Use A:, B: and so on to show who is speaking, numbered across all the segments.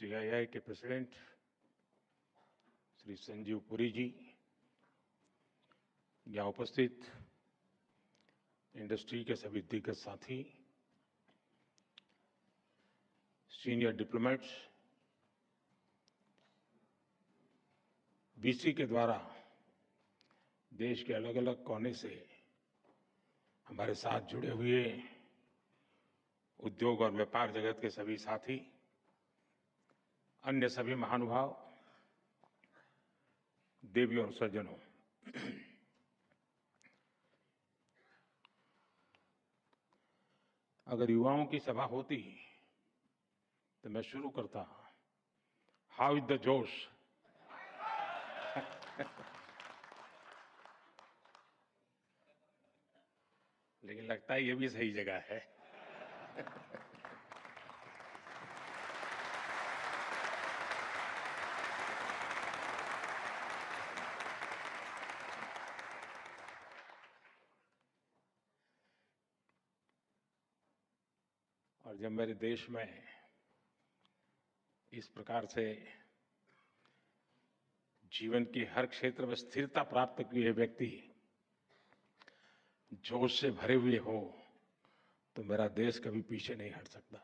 A: CII के president Shri Sanjeev Puri जी, यहाँ उपस्थित इंडस्ट्री के सभी दिग्गज साथी, सीनियर डिप्लोमेट्स, बीसी के द्वारा देश के अलग अलग कोने से हमारे साथ जुड़े हुए उद्योग और व्यापार जगत के सभी साथी, अन्य सभी महानुभाव, देवियों और सज्जनों, अगर युवाओं की सभा होती तो मैं शुरू करता, हाउ इज द जोश। लेकिन लगता है ये भी सही जगह है। और जब मेरे देश में इस प्रकार से जीवन के हर क्षेत्र में स्थिरता प्राप्त किए व्यक्ति जोश से भरे हुए हो, तो मेरा देश कभी पीछे नहीं हट सकता।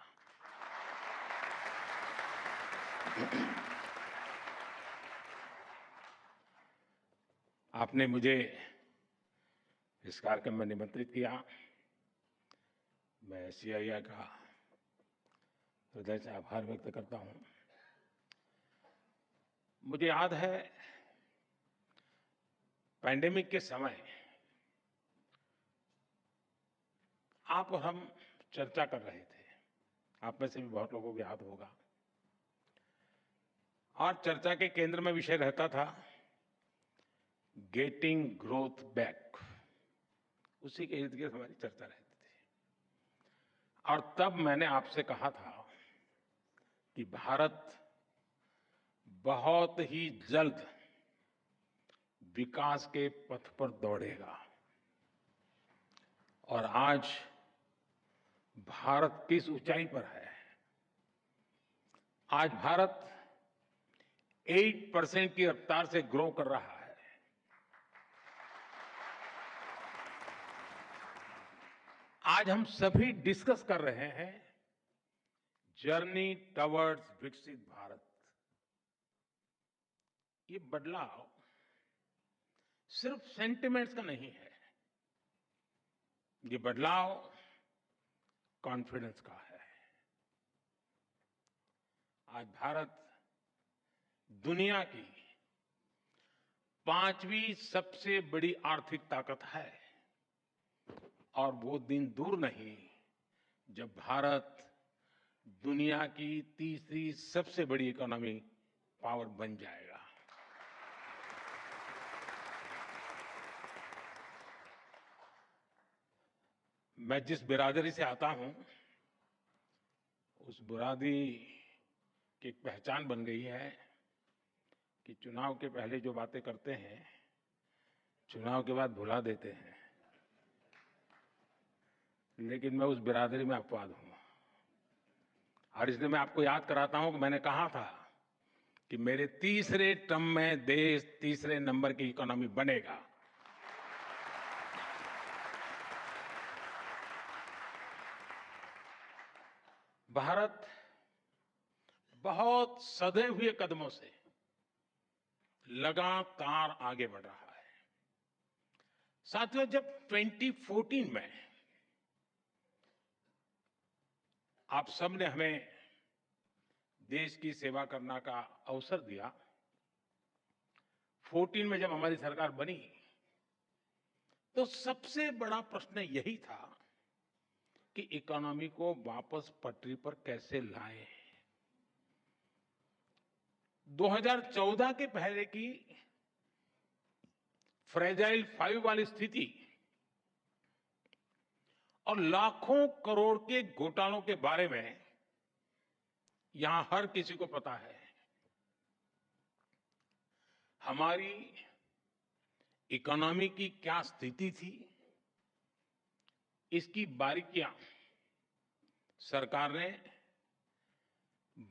A: आपने मुझे इस कार्यक्रम में निमंत्रित किया। मैं सीआईआई का हृदय से आभार व्यक्त करता हूं। मुझे याद है, पैंडेमिक के समय आप और हम चर्चा कर रहे थे। आप में से भी बहुत लोगों को याद होगा। और चर्चा के केंद्र में विषय रहता था गेटिंग ग्रोथ बैक। उसी के इर्द गिर्द हमारी चर्चा रहती थी। और तब मैंने आपसे कहा था कि भारत बहुत ही जल्द विकास के पथ पर दौड़ेगा। और आज भारत किस ऊंचाई पर है? आज भारत 8% की रफ्तार से ग्रो कर रहा है। आज हम सभी डिस्कस कर रहे हैं जर्नी टवर्ड्स विकसित भारत। ये बदलाव सिर्फ सेंटिमेंट्स का नहीं है, ये बदलाव कॉन्फिडेंस का है। आज भारत दुनिया की 5वीं सबसे बड़ी आर्थिक ताकत है। और वो दिन दूर नहीं जब भारत दुनिया की तीसरी सबसे बड़ी इकोनॉमी पावर बन जाएगा। मैं जिस बिरादरी से आता हूं, उस बिरादरी की एक पहचान बन गई है कि चुनाव के पहले जो बातें करते हैं, चुनाव के बाद भुला देते हैं। लेकिन मैं उस बिरादरी में अपवाद हूं। और इसलिए मैं आपको याद कराता हूं कि मैंने कहा था कि मेरे तीसरे टर्म में देश तीसरे नंबर की इकोनॉमी बनेगा। भारत बहुत सधे हुए कदमों से लगातार आगे बढ़ रहा है। साथियों, जब 2014 में आप सबने हमें देश की सेवा करने का अवसर दिया, 14 में जब हमारी सरकार बनी, तो सबसे बड़ा प्रश्न यही था कि इकोनॉमी को वापस पटरी पर कैसे लाएं। 2014 के पहले की फ्रेजाइल 5 वाली स्थिति और लाखों करोड़ के घोटालों के बारे में यहां हर किसी को पता है। हमारी इकोनॉमी की क्या स्थिति थी, इसकी बारीकियां सरकार ने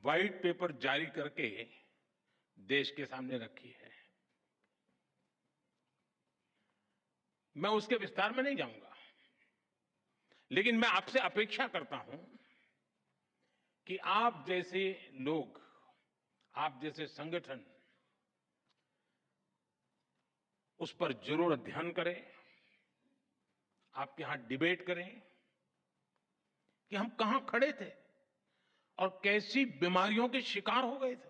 A: व्हाइट पेपर जारी करके देश के सामने रखी है। मैं उसके विस्तार में नहीं जाऊंगा, लेकिन मैं आपसे अपेक्षा करता हूं कि आप जैसे लोग, आप जैसे संगठन उस पर जरूर अध्ययन करें, आपके यहां डिबेट करें कि हम कहां खड़े थे और कैसी बीमारियों के शिकार हो गए थे।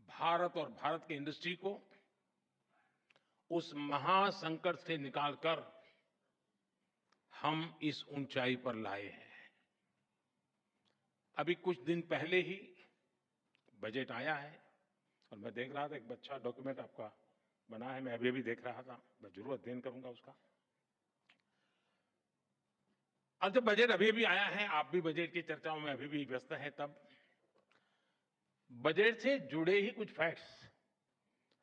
A: भारत और भारत की इंडस्ट्री को उस महासंकट से निकालकर हम इस ऊंचाई पर लाए हैं। अभी कुछ दिन पहले ही बजट आया है और मैं देख रहा था, एक अच्छा डॉक्यूमेंट आपका बना है, मैं अभी देख रहा था, मैं जरूर अध्ययन करूंगा उसका। और जब बजट अभी आया है, आप भी बजट की चर्चाओं में अभी भी व्यस्त हैं, तब बजट से जुड़े ही कुछ फैक्ट्स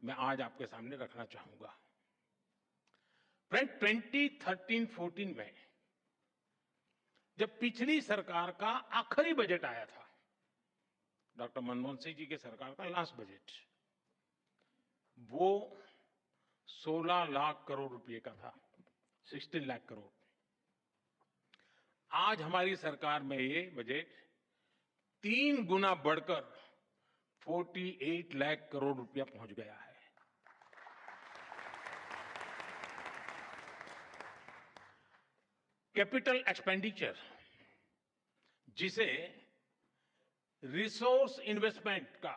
A: मैं आज आपके सामने रखना चाहूंगा। फ्रेंड, 2013-14 में जब पिछली सरकार का आखिरी बजट आया था, डॉक्टर मनमोहन सिंह जी के सरकार का लास्ट बजट, वो 16 लाख करोड़ रुपए का था, 16 लाख करोड़। आज हमारी सरकार में ये बजट 3 गुना बढ़कर 48 लाख करोड़ रुपया पहुंच गया है। कैपिटल एक्सपेंडिचर, जिसे रिसोर्स इन्वेस्टमेंट का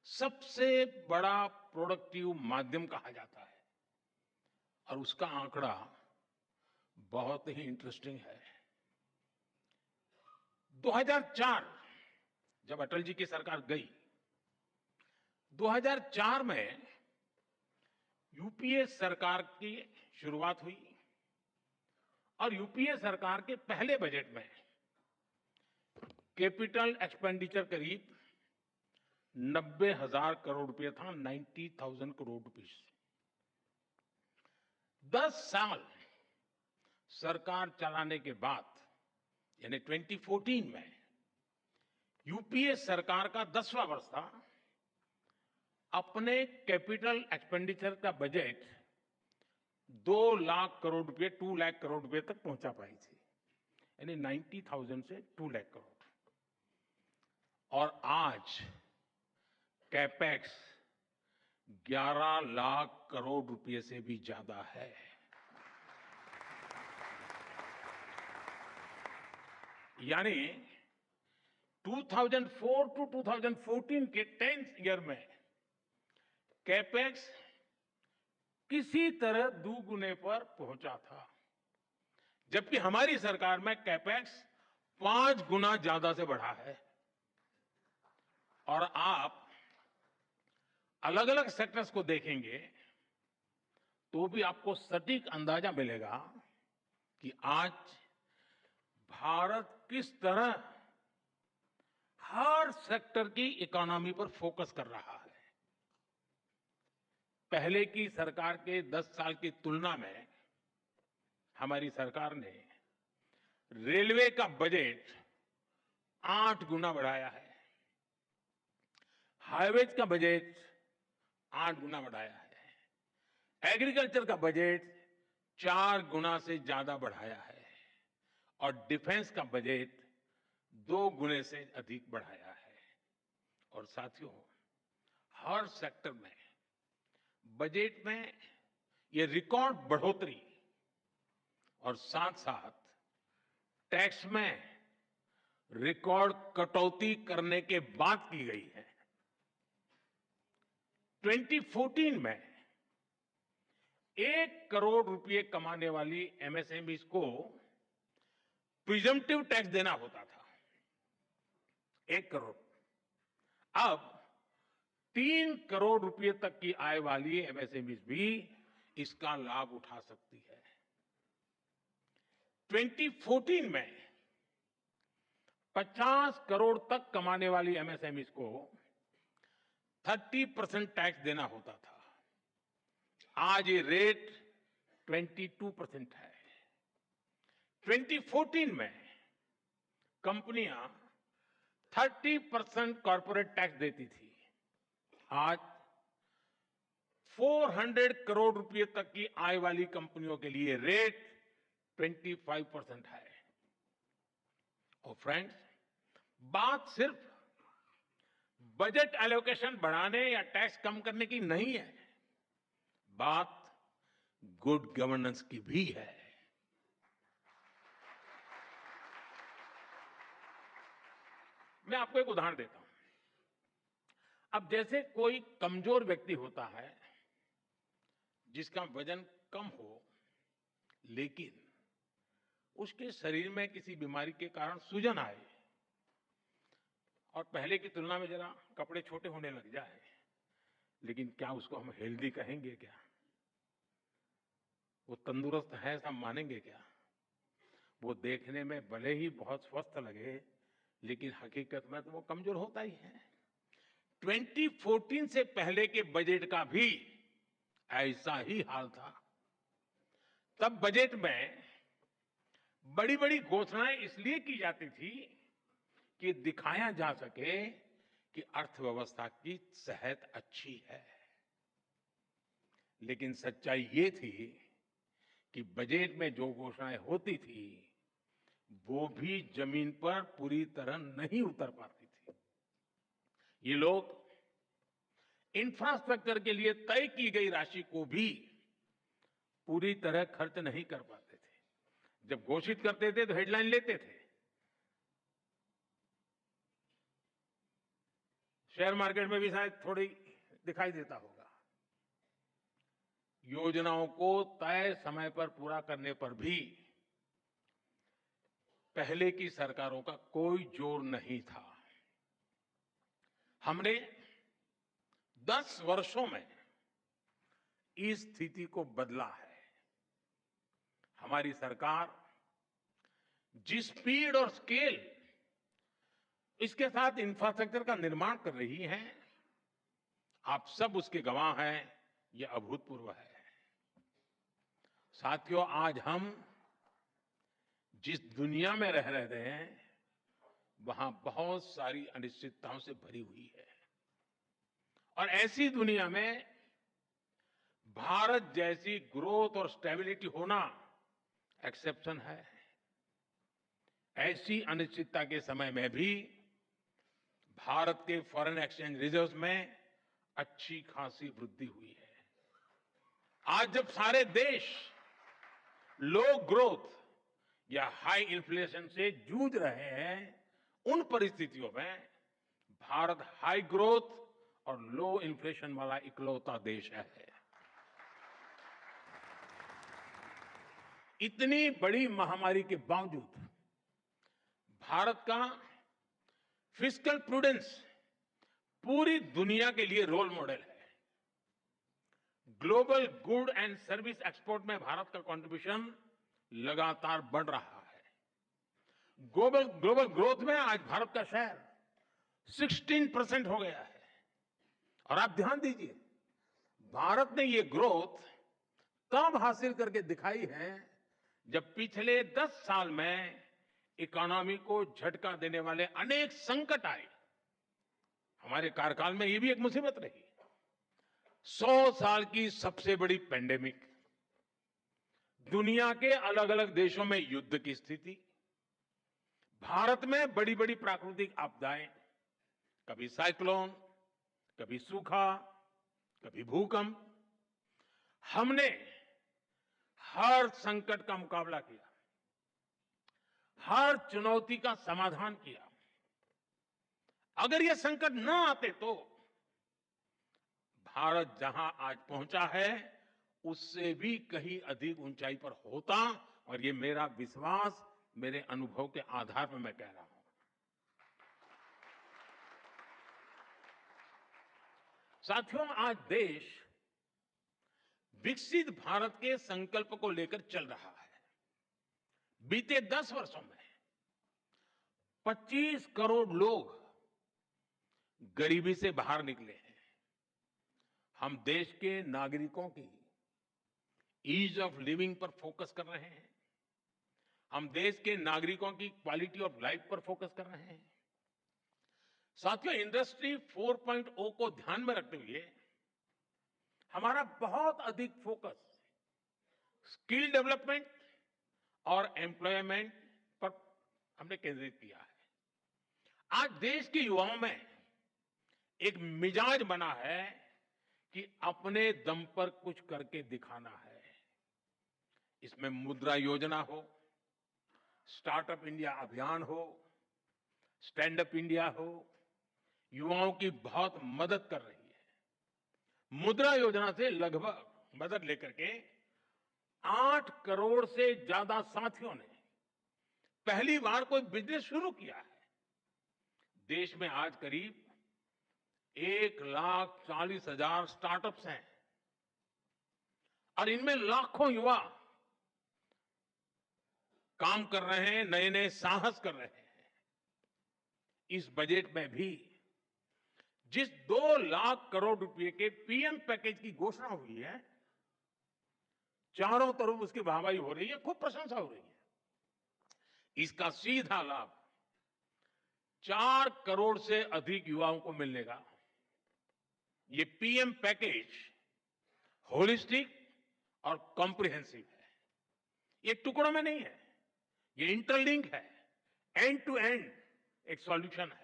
A: सबसे बड़ा प्रोडक्टिव माध्यम कहा जाता है, और उसका आंकड़ा बहुत ही इंटरेस्टिंग है। 2004 जब अटल जी की सरकार गई, 2004 में यूपीए सरकार की शुरुआत हुई और यूपीए सरकार के पहले बजट में कैपिटल एक्सपेंडिचर करीब 90,000 करोड़ रुपए था, 90,000 करोड़ रुपीस। 10 साल सरकार चलाने के बाद, यानी 2014 में यूपीए सरकार का 10वां वर्ष था, अपने कैपिटल एक्सपेंडिचर का बजट 2 लाख करोड़ रुपए, 2 लाख करोड़ रुपए तक पहुंचा पाई थी, यानी 90,000 से 2 लाख करोड़। और आज कैपेक्स 11 लाख करोड़ रुपए से भी ज्यादा है। यानी 2004 टू 2014 के 10th ईयर में कैपेक्स किसी तरह दुगुने पर पहुंचा था, जबकि हमारी सरकार में कैपेक्स 5 गुना ज्यादा से बढ़ा है। और आप अलग अलग सेक्टर्स को देखेंगे तो भी आपको सटीक अंदाजा मिलेगा कि आज भारत किस तरह हर सेक्टर की इकोनॉमी पर फोकस कर रहा है। पहले की सरकार के 10 साल की तुलना में हमारी सरकार ने रेलवे का बजट 8 गुना बढ़ाया है, हाईवेज का बजट 8 गुना बढ़ाया है, एग्रीकल्चर का बजट 4 गुना से ज्यादा बढ़ाया है, और डिफेंस का बजट 2 गुने से अधिक बढ़ाया है। और साथियों, हर सेक्टर में बजट में ये रिकॉर्ड बढ़ोतरी और साथ साथ टैक्स में रिकॉर्ड कटौती करने के बाद की गई है। 2014 में 1 करोड़ रुपए कमाने वाली एमएसएमई को प्रिजम्पटिव टैक्स देना होता था, 1 करोड़। अब 3 करोड़ रुपए तक की आय वाली एमएसएमई भी इसका लाभ उठा सकती है। 2014 में 50 करोड़ तक कमाने वाली एमएसएमई को 30% टैक्स देना होता था, आज ये रेट 22% है। 2014 में कंपनियां 30% कॉर्पोरेट टैक्स देती थी। आज 400 करोड़ रुपए तक की आय वाली कंपनियों के लिए रेट 25% है। और फ्रेंड्स, बात सिर्फ बजट एलोकेशन बढ़ाने या टैक्स कम करने की नहीं है, बात गुड गवर्नेंस की भी है। मैं आपको एक उदाहरण देता हूं। अब जैसे कोई कमजोर व्यक्ति होता है जिसका वजन कम हो, लेकिन उसके शरीर में किसी बीमारी के कारण सूजन आए और पहले की तुलना में जरा कपड़े छोटे होने लग जाए, लेकिन क्या उसको हम हेल्दी कहेंगे क्या? वो तंदुरुस्त है ऐसा मानेंगे क्या? वो देखने में भले ही बहुत स्वस्थ लगे, लेकिन हकीकत में तो वो कमजोर होता ही है। 2014 से पहले के बजट का भी ऐसा ही हाल था। तब बजट में बड़ी बड़ी घोषणाएं इसलिए की जाती थी कि दिखाया जा सके कि अर्थव्यवस्था की सेहत अच्छी है। लेकिन सच्चाई ये थी कि बजट में जो घोषणाएं होती थी वो भी जमीन पर पूरी तरह नहीं उतर पाती थी। ये लोग इंफ्रास्ट्रक्चर के लिए तय की गई राशि को भी पूरी तरह खर्च नहीं कर पाते थे। जब घोषित करते थे तो हेडलाइन लेते थे। शेयर मार्केट में भी शायद थोड़ी दिखाई देता होगा। योजनाओं को तय समय पर पूरा करने पर भी पहले की सरकारों का कोई जोर नहीं था। हमने 10 वर्षों में इस स्थिति को बदला है। हमारी सरकार जिस स्पीड और स्केल इसके साथ इंफ्रास्ट्रक्चर का निर्माण कर रही है, आप सब उसके गवाह हैं। यह अभूतपूर्व है। साथियों, आज हम जिस दुनिया में रह रहे हैं वहां बहुत सारी अनिश्चितताओं से भरी हुई है। और ऐसी दुनिया में भारत जैसी ग्रोथ और स्टेबिलिटी होना एक्सेप्शन है। ऐसी अनिश्चितता के समय में भी भारत के फॉरेन एक्सचेंज रिजर्व्स में अच्छी खासी वृद्धि हुई है। आज जब सारे देश लो ग्रोथ या हाई इन्फ्लेशन से जूझ रहे हैं, उन परिस्थितियों में भारत हाई ग्रोथ और लो इन्फ्लेशन वाला इकलौता देश है। इतनी बड़ी महामारी के बावजूद भारत का फिस्कल प्रूडेंस पूरी दुनिया के लिए रोल मॉडल है। Global good and service export में भारत का कंट्रीब्यूशन लगातार बढ़ रहा है। ग्लोबल ग्रोथ में आज भारत का शेयर 16% हो गया है। और आप ध्यान दीजिए, भारत ने ये ग्रोथ तब हासिल करके दिखाई है जब पिछले 10 साल में इकोनॉमी को झटका देने वाले अनेक संकट आए। हमारे कार्यकाल में ये भी एक मुसीबत रही। 100 साल की सबसे बड़ी पेंडेमिक, दुनिया के अलग अलग देशों में युद्ध की स्थिति, भारत में बड़ी बड़ी प्राकृतिक आपदाएं, कभी साइक्लोन, कभी सूखा, कभी भूकंप। हमने हर संकट का मुकाबला किया, हर चुनौती का समाधान किया। अगर ये संकट न आते तो भारत जहां आज पहुंचा है उससे भी कहीं अधिक ऊंचाई पर होता। और ये मेरा विश्वास, मेरे अनुभव के आधार पर मैं कह रहा हूं। साथियों, आज देश विकसित भारत के संकल्प को लेकर चल रहा है। बीते 10 वर्षों में 25 करोड़ लोग गरीबी से बाहर निकले हैं। हम देश के नागरिकों की ईज ऑफ लिविंग पर फोकस कर रहे हैं। हम देश के नागरिकों की क्वालिटी ऑफ लाइफ पर फोकस कर रहे हैं। साथियों, इंडस्ट्री 4.0 को ध्यान में रखते हुए हमारा बहुत अधिक फोकस स्किल डेवलपमेंट और एम्प्लॉयमेंट पर हमने केंद्रित किया है। आज देश के युवाओं में एक मिजाज बना है कि अपने दम पर कुछ करके दिखाना है। इसमें मुद्रा योजना हो, स्टार्टअप इंडिया अभियान हो, स्टैंड अप इंडिया हो, युवाओं की बहुत मदद कर रही है। मुद्रा योजना से लगभग मदद लेकर के 8 करोड़ से ज्यादा साथियों ने पहली बार कोई बिजनेस शुरू किया है। देश में आज करीब 1,40,000 स्टार्टअप्स हैं और इनमें लाखों युवा काम कर रहे हैं, नए नए साहस कर रहे हैं। इस बजट में भी जिस 2 लाख करोड़ रुपए के पीएम पैकेज की घोषणा हुई है, चारों तरफ उसकी वाहवाही हो रही है, खूब प्रशंसा हो रही है। इसका सीधा लाभ 4 करोड़ से अधिक युवाओं को मिलने का। ये पीएम पैकेज होलिस्टिक और कॉम्प्रिहेंसिव है। ये टुकड़ों में नहीं है, ये इंटरलिंक है, एंड टू एंड एक सॉल्यूशन है।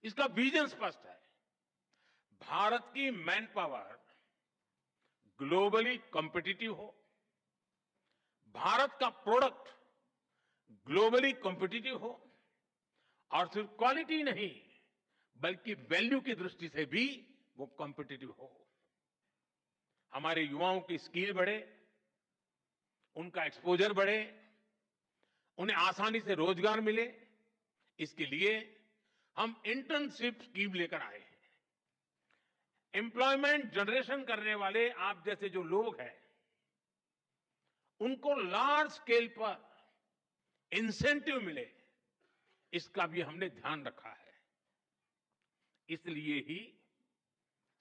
A: इसका विजन स्पष्ट है। भारत की मैन पावर ग्लोबली कॉम्पिटिटिव हो, भारत का प्रोडक्ट ग्लोबली कॉम्पिटिटिव हो और सिर्फ क्वालिटी नहीं बल्कि वैल्यू की दृष्टि से भी वो कॉम्पिटिटिव हो। हमारे युवाओं की स्किल बढ़े, उनका एक्सपोजर बढ़े, उन्हें आसानी से रोजगार मिले, इसके लिए हम इंटर्नशिप स्कीम लेकर आए हैं। एम्प्लॉयमेंट जनरेशन करने वाले आप जैसे जो लोग हैं, उनको लार्ज स्केल पर इंसेंटिव मिले, इसका भी हमने ध्यान रखा है। इसलिए ही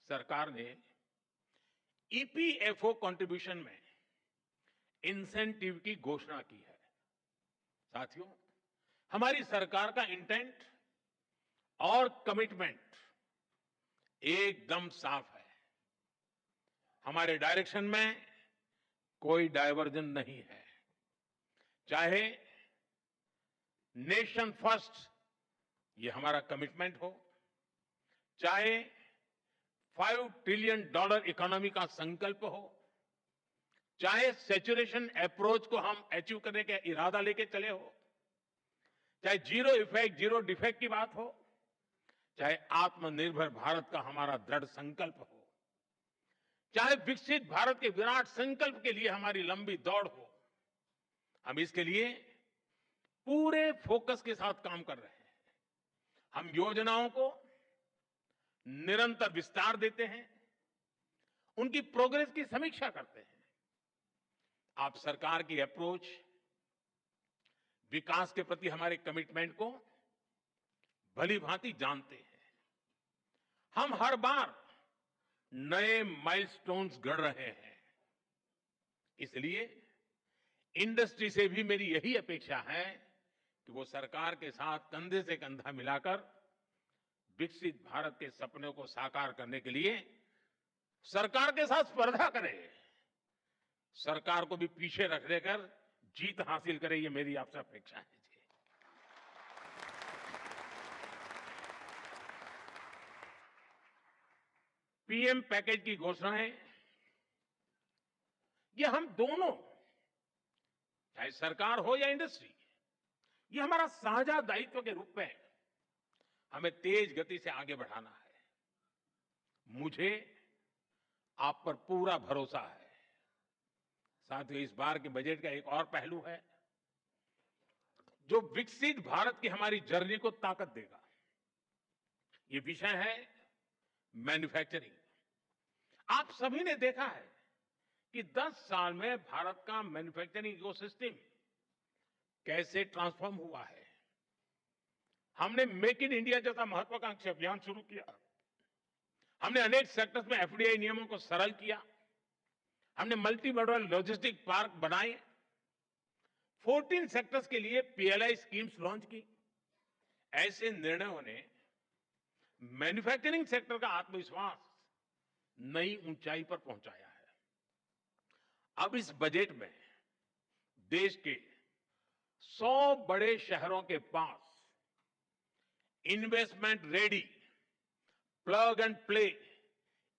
A: सरकार ने ईपीएफओ कंट्रीब्यूशन में इंसेंटिव की घोषणा की है। साथियों, हमारी सरकार का इंटेंट और कमिटमेंट एकदम साफ है। हमारे डायरेक्शन में कोई डायवर्जन नहीं है। चाहे नेशन फर्स्ट ये हमारा कमिटमेंट हो, चाहे $5 ट्रिलियन इकोनॉमी का संकल्प हो, चाहे सैचुरेशन अप्रोच को हम अचीव करने का इरादा लेके चले हो, चाहे जीरो इफेक्ट जीरो डिफेक्ट की बात हो, चाहे आत्मनिर्भर भारत का हमारा दृढ़ संकल्प हो, चाहे विकसित भारत के विराट संकल्प के लिए हमारी लंबी दौड़ हो, हम इसके लिए पूरे फोकस के साथ काम कर रहे हैं। हम योजनाओं को निरंतर विस्तार देते हैं, उनकी प्रोग्रेस की समीक्षा करते हैं। आप सरकार की अप्रोच, विकास के प्रति हमारे कमिटमेंट को भली भांति जानते हैं। हम हर बार नए माइलस्टोन्स गढ़ रहे हैं। इसलिए इंडस्ट्री से भी मेरी यही अपेक्षा है कि वो सरकार के साथ कंधे से कंधा मिलाकर विकसित भारत के सपने को साकार करने के लिए सरकार के साथ स्पर्धा करे, सरकार को भी पीछे रख देकर जीत हासिल करे, ये मेरी आपसे अपेक्षा है। जी, पीएम पैकेज की घोषणाएं ये हम दोनों, चाहे सरकार हो या इंडस्ट्री, ये हमारा साझा दायित्व के रूप में हमें तेज गति से आगे बढ़ाना है। मुझे आप पर पूरा भरोसा है। साथियों, इस बार के बजट का एक और पहलू है जो विकसित भारत की हमारी जर्नी को ताकत देगा। ये विषय है मैन्युफैक्चरिंग। आप सभी ने देखा है कि 10 साल में भारत का मैन्युफैक्चरिंग इकोसिस्टम कैसे ट्रांसफॉर्म हुआ है। हमने मेक इन इंडिया जैसा महत्वाकांक्षी अभियान शुरू किया। हमने अनेक सेक्टर्स में एफडीआई नियमों को सरल किया। हमने मल्टी मॉडल लॉजिस्टिक पार्क बनाए। 14 सेक्टर्स के लिए पीएलआई स्कीम्स लॉन्च की। ऐसे निर्णयों ने मैन्युफैक्चरिंग सेक्टर का आत्मविश्वास नई ऊंचाई पर पहुंचाया है। अब इस बजट में देश के 100 बड़े शहरों के पास investment ready plug and play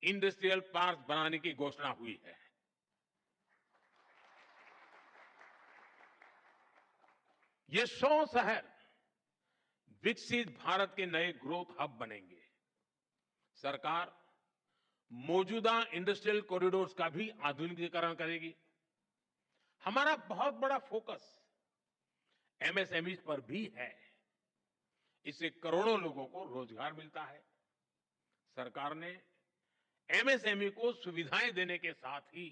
A: industrial park बनाने की घोषणा हुई है। ये 100 शहर विकसित भारत के नए ग्रोथ हब बनेंगे। सरकार मौजूदा इंडस्ट्रियल कॉरिडोर्स का भी आधुनिकीकरण करेगी। हमारा बहुत बड़ा फोकस एमएसएमई पर भी है। इससे करोड़ों लोगों को रोजगार मिलता है। सरकार ने एमएसएमई को सुविधाएं देने के साथ ही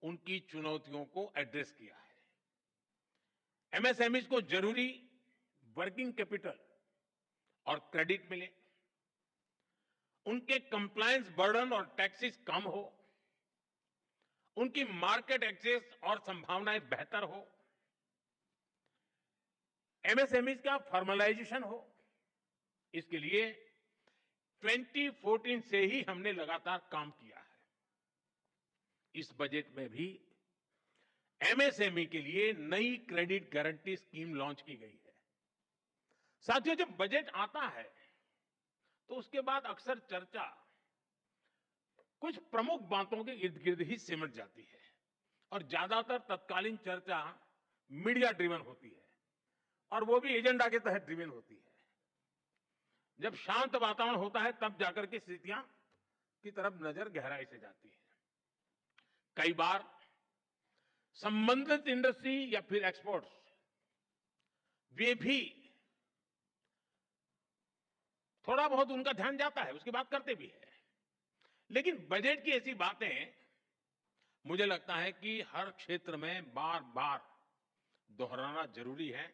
A: उनकी चुनौतियों को एड्रेस किया है। एमएसएमई को जरूरी वर्किंग कैपिटल और क्रेडिट मिले, उनके कंप्लायंस बर्डन और टैक्सेस कम हो, उनकी मार्केट एक्सेस और संभावनाएं बेहतर हो, एमएसएमई का फॉर्मलाइजेशन हो। इसके लिए 2014 से ही हमने लगातार काम किया है। इस बजट में भी एमएसएमई के लिए नई क्रेडिट गारंटी स्कीम लॉन्च की गई है। साथियों, जब बजट आता है तो उसके बाद अक्सर चर्चा कुछ प्रमुख बातों के इर्द गिर्द ही सिमट जाती है और ज्यादातर तत्कालीन चर्चा मीडिया ड्रिवन होती है और वो भी एजेंडा के तहत ड्रिवन होती है। जब शांत वातावरण होता है तब जाकर के स्थितियां की तरफ नजर गहराई से जाती है। कई बार संबंधित इंडस्ट्री या फिर एक्सपोर्ट्स वे भी थोड़ा बहुत उनका ध्यान जाता है, उसकी बात करते भी है। लेकिन बजट की ऐसी बातें मुझे लगता है कि हर क्षेत्र में बार बार दोहराना जरूरी है।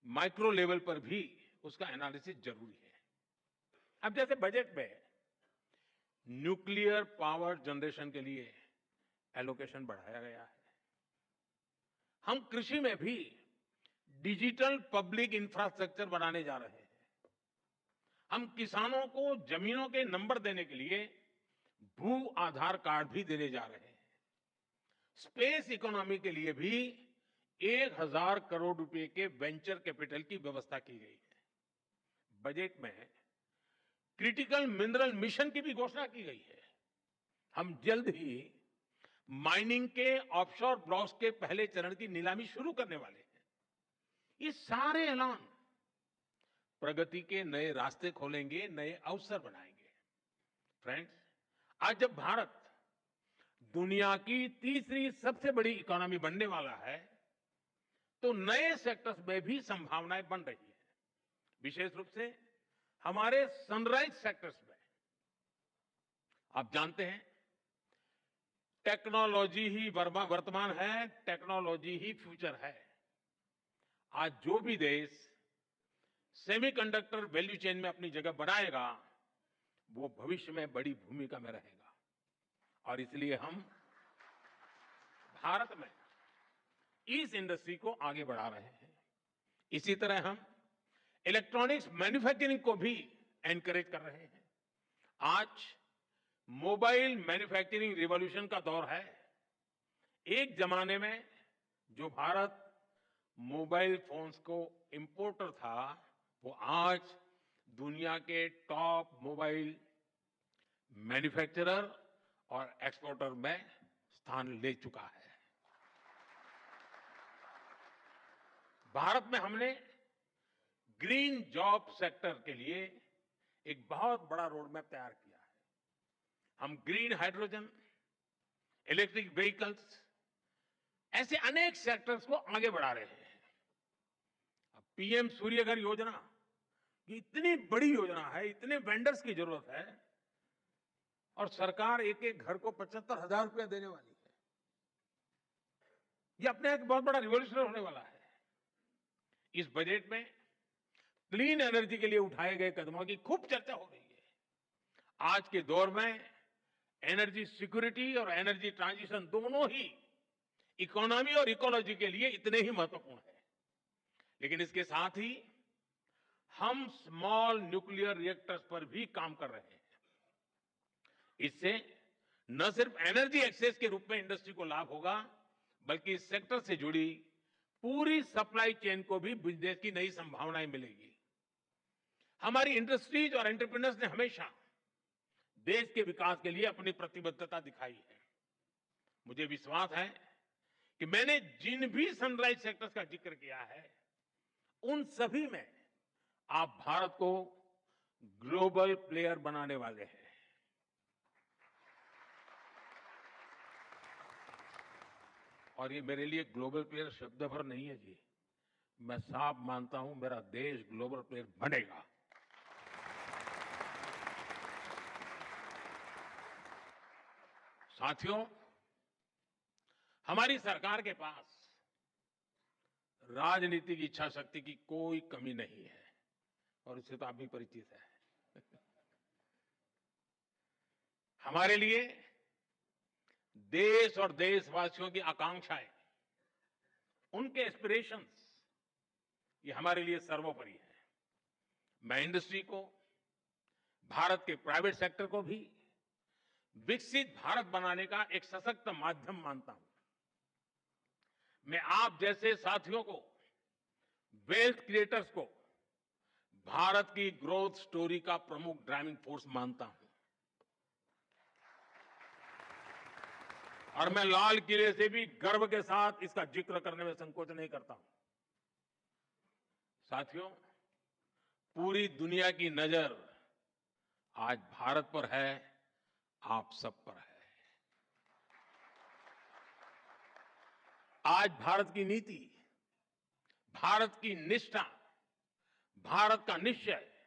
A: माइक्रो लेवल पर भी उसका एनालिसिस जरूरी है। अब जैसे बजट में न्यूक्लियर पावर जनरेशन के लिए एलोकेशन बढ़ाया गया है। हम कृषि में भी डिजिटल पब्लिक इंफ्रास्ट्रक्चर बनाने जा रहे हैं। हम किसानों को जमीनों के नंबर देने के लिए भू आधार कार्ड भी देने जा रहे हैं। स्पेस इकोनॉमी के लिए भी 1000 करोड़ रुपए के वेंचर कैपिटल की व्यवस्था की गई है। बजट में क्रिटिकल मिनरल मिशन की भी घोषणा की गई है। हम जल्द ही माइनिंग के ऑफशोर ब्लॉक्स के पहले चरण की नीलामी शुरू करने वाले हैं। ये सारे ऐलान प्रगति के नए रास्ते खोलेंगे, नए अवसर बनाएंगे। फ्रेंड्स, आज जब भारत दुनिया की तीसरी सबसे बड़ी इकोनॉमी बनने वाला है तो नए सेक्टर्स में भी संभावनाएं बन रही है। विशेष रूप से हमारे सनराइज सेक्टर्स में। आप जानते हैं, टेक्नोलॉजी ही वर्तमान है, टेक्नोलॉजी ही फ्यूचर है। आज जो भी देश सेमीकंडक्टर वैल्यू चेन में अपनी जगह बनाएगा वो भविष्य में बड़ी भूमिका में रहेगा। और इसलिए हम भारत में इस इंडस्ट्री को आगे बढ़ा रहे हैं। इसी तरह हम इलेक्ट्रॉनिक्स मैन्युफैक्चरिंग को भी एनकरेज कर रहे हैं। आज मोबाइल मैन्युफैक्चरिंग रिवॉल्यूशन का दौर है। एक जमाने में जो भारत मोबाइल फोन्स को इंपोर्टर था, वो आज दुनिया के टॉप मोबाइल मैन्युफैक्चरर और एक्सपोर्टर में स्थान ले चुका है। भारत में हमने ग्रीन जॉब सेक्टर के लिए एक बहुत बड़ा रोड मैप तैयार किया है। हम ग्रीन हाइड्रोजन, इलेक्ट्रिक व्हीकल्स, ऐसे अनेक सेक्टर्स को आगे बढ़ा रहे हैं। अब पीएम सूर्यघर योजना, ये इतनी बड़ी योजना है, इतने वेंडर्स की जरूरत है और सरकार एक एक घर को 75,000 रुपया देने वाली है। ये अपने आप बहुत बड़ा रिवॉल्यूशन होने वाला है। इस बजट में क्लीन एनर्जी के लिए उठाए गए कदमों की खूब चर्चा हो रही है। आज के दौर में एनर्जी सिक्योरिटी और एनर्जी ट्रांजिशन दोनों ही इकोनॉमी और इकोलॉजी के लिए इतने ही महत्वपूर्ण है। लेकिन इसके साथ ही हम स्मॉल न्यूक्लियर रिएक्टर्स पर भी काम कर रहे हैं। इससे न सिर्फ एनर्जी एक्सेस के रूप में इंडस्ट्री को लाभ होगा, बल्कि इस सेक्टर से जुड़ी पूरी सप्लाई चेन को भी बिजनेस की नई संभावनाएं मिलेगी। हमारी इंडस्ट्रीज और एंटरप्रेन्योर्स ने हमेशा देश के विकास के लिए अपनी प्रतिबद्धता दिखाई है। मुझे विश्वास है कि मैंने जिन भी सनराइज सेक्टर्स का जिक्र किया है, उन सभी में आप भारत को ग्लोबल प्लेयर बनाने वाले हैं। और ये मेरे लिए ग्लोबल प्लेयर शब्द भर नहीं है जी, मैं साफ मानता हूं मेरा देश ग्लोबल प्लेयर बनेगा। साथियों, हमारी सरकार के पास राजनीतिक इच्छा शक्ति की कोई कमी नहीं है, और उससे तो आप भी परिचित हैं। हमारे लिए देश और देशवासियों की आकांक्षाएं, उनके एस्पिरेशंस, ये हमारे लिए सर्वोपरि है। मैं इंडस्ट्री को, भारत के प्राइवेट सेक्टर को भी विकसित भारत बनाने का एक सशक्त माध्यम मानता हूं। मैं आप जैसे साथियों को, वेल्थ क्रिएटर्स को भारत की ग्रोथ स्टोरी का प्रमुख ड्राइविंग फोर्स मानता हूं। और मैं लाल किले से भी गर्व के साथ इसका जिक्र करने में संकोच नहीं करता हूं। साथियों, पूरी दुनिया की नजर आज भारत पर है, आप सब पर है। आज भारत की नीति, भारत की निष्ठा, भारत का निश्चय,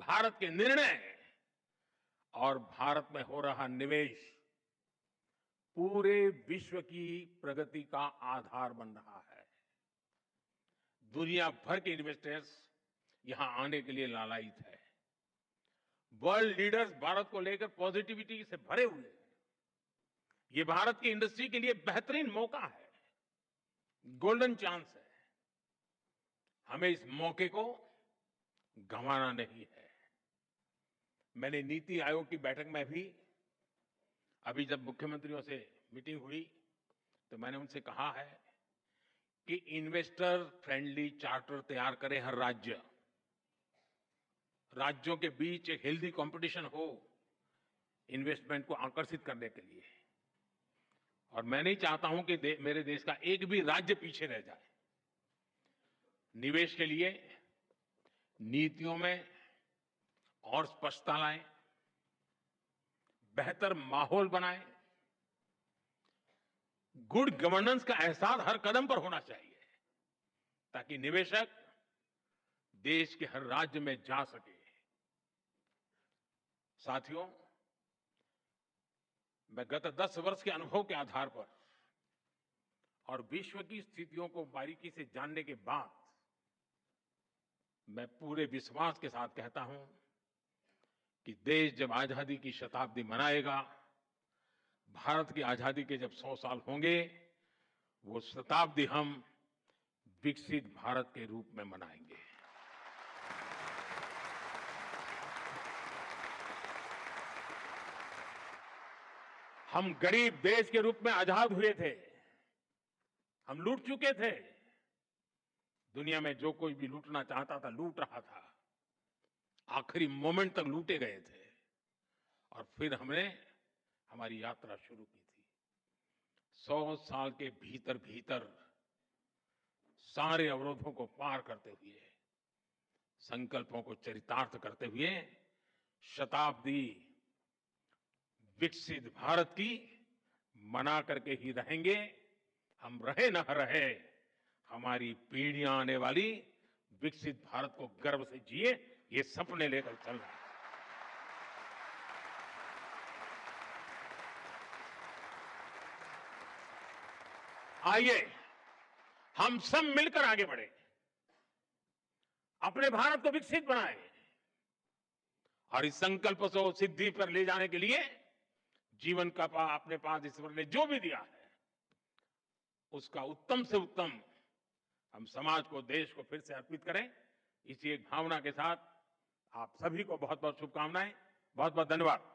A: भारत के निर्णय और भारत में हो रहा निवेश पूरे विश्व की प्रगति का आधार बन रहा है। दुनिया भर के इन्वेस्टर्स यहां आने के लिए लालायित है। वर्ल्ड लीडर्स भारत को लेकर पॉजिटिविटी से भरे हुए हैं। ये भारत की इंडस्ट्री के लिए बेहतरीन मौका है, गोल्डन चांस है। हमें इस मौके को गंवाना नहीं है। मैंने नीति आयोग की बैठक में भी, अभी जब मुख्यमंत्रियों से मीटिंग हुई, तो मैंने उनसे कहा है कि इन्वेस्टर फ्रेंडली चार्टर तैयार करें हर राज्य। राज्यों के बीच एक हेल्दी कंपटीशन हो इन्वेस्टमेंट को आकर्षित करने के लिए। और मैं नहीं चाहता हूं कि मेरे देश का एक भी राज्य पीछे रह जाए। निवेश के लिए नीतियों में और स्पष्टता लाएं, बेहतर माहौल बनाएं। गुड गवर्नेंस का एहसास हर कदम पर होना चाहिए, ताकि निवेशक देश के हर राज्य में जा सके। साथियों, मैं गत 10 वर्ष के अनुभव के आधार पर और विश्व की स्थितियों को बारीकी से जानने के बाद मैं पूरे विश्वास के साथ कहता हूं कि देश जब आजादी की शताब्दी मनाएगा, भारत की आजादी के जब 100 साल होंगे, वो शताब्दी हम विकसित भारत के रूप में मनाएंगे। हम गरीब देश के रूप में आजाद हुए थे, हम लूट चुके थे। दुनिया में जो कोई भी लूटना चाहता था, लूट रहा था। आखिरी मोमेंट तक लूटे गए थे। और फिर हमने हमारी यात्रा शुरू की थी। 100 साल के भीतर भीतर सारे अवरोधों को पार करते हुए, संकल्पों को चरितार्थ करते हुए शताब्दी विकसित भारत की मना करके ही रहेंगे। हम रहे न रहे, हमारी पीढ़ियां आने वाली विकसित भारत को गर्व से जिए, ये सपने लेकर चल रहे हैं। आइए हम सब मिलकर आगे बढ़े, अपने भारत को विकसित बनाएं और इस संकल्प को सिद्धि पर ले जाने के लिए जीवन का अपने पास ईश्वर ने जो भी दिया है, उसका उत्तम से उत्तम हम समाज को, देश को फिर से अर्पित करें। इसी एक भावना के साथ आप सभी को बहुत बहुत शुभकामनाएं। बहुत बहुत धन्यवाद।